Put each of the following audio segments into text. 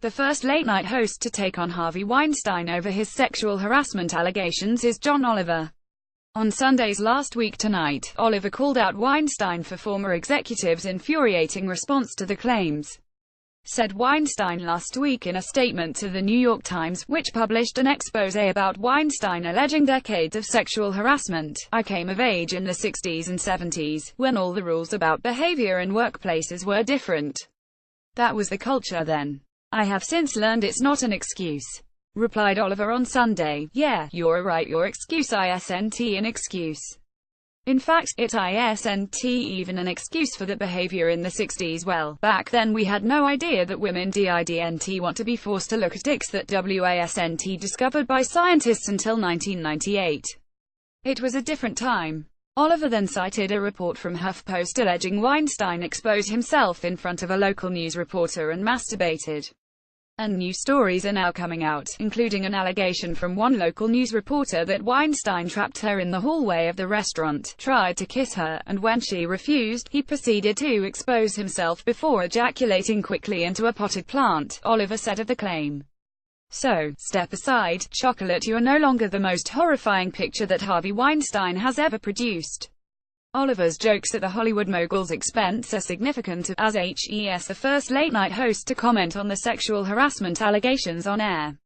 The first late-night host to take on Harvey Weinstein over his sexual harassment allegations is John Oliver. On Sunday's Last Week Tonight, Oliver called out Weinstein for former executives' infuriating response to the claims. Said Weinstein last week in a statement to the New York Times, which published an exposé about Weinstein alleging decades of sexual harassment. "I came of age in the 60s and 70s, when all the rules about behavior in workplaces were different. That was the culture then. I have since learned it's not an excuse," replied Oliver on Sunday. "Yeah, you're right, your excuse isn't an excuse. In fact, it isn't even an excuse for the behavior in the 60s. Well, back then we had no idea that women didn't want to be forced to look at dicks that wasn't discovered by scientists until 1998. It was a different time." Oliver then cited a report from HuffPost alleging Weinstein exposed himself in front of a local news reporter and masturbated. And new stories are now coming out, including an allegation from one local news reporter that Weinstein trapped her in the hallway of the restaurant, tried to kiss her, and when she refused, he proceeded to expose himself before ejaculating quickly into a potted plant, Oliver said of the claim. "So, step aside, chocolate, you're no longer the most horrifying picture that Harvey Weinstein has ever produced." Oliver's jokes at the Hollywood mogul's expense are significant, as he's the first late-night host to comment on the sexual harassment allegations on air.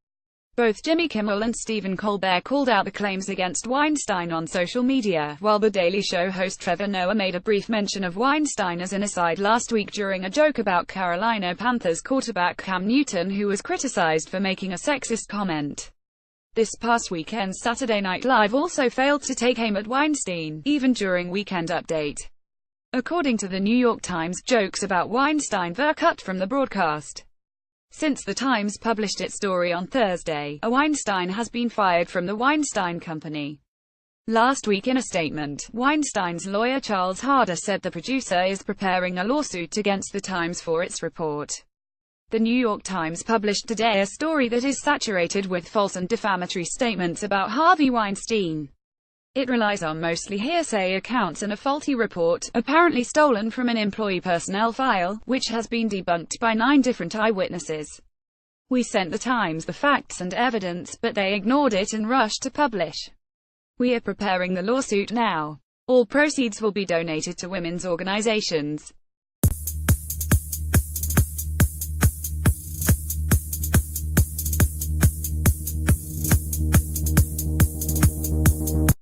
Both Jimmy Kimmel and Stephen Colbert called out the claims against Weinstein on social media, while The Daily Show host Trevor Noah made a brief mention of Weinstein as an aside last week during a joke about Carolina Panthers quarterback Cam Newton, who was criticized for making a sexist comment. This past weekend, Saturday Night Live also failed to take aim at Weinstein, even during Weekend Update. According to the New York Times, jokes about Weinstein were cut from the broadcast. Since the Times published its story on Thursday, Weinstein has been fired from the Weinstein Company. Last week in a statement, Weinstein's lawyer Charles Harder said the producer is preparing a lawsuit against the Times for its report. The New York Times published today a story that is saturated with false and defamatory statements about Harvey Weinstein. It relies on mostly hearsay accounts and a faulty report, apparently stolen from an employee personnel file, which has been debunked by 9 different eyewitnesses. "We sent the Times the facts and evidence, but they ignored it and rushed to publish. We are preparing the lawsuit now. All proceeds will be donated to women's organizations."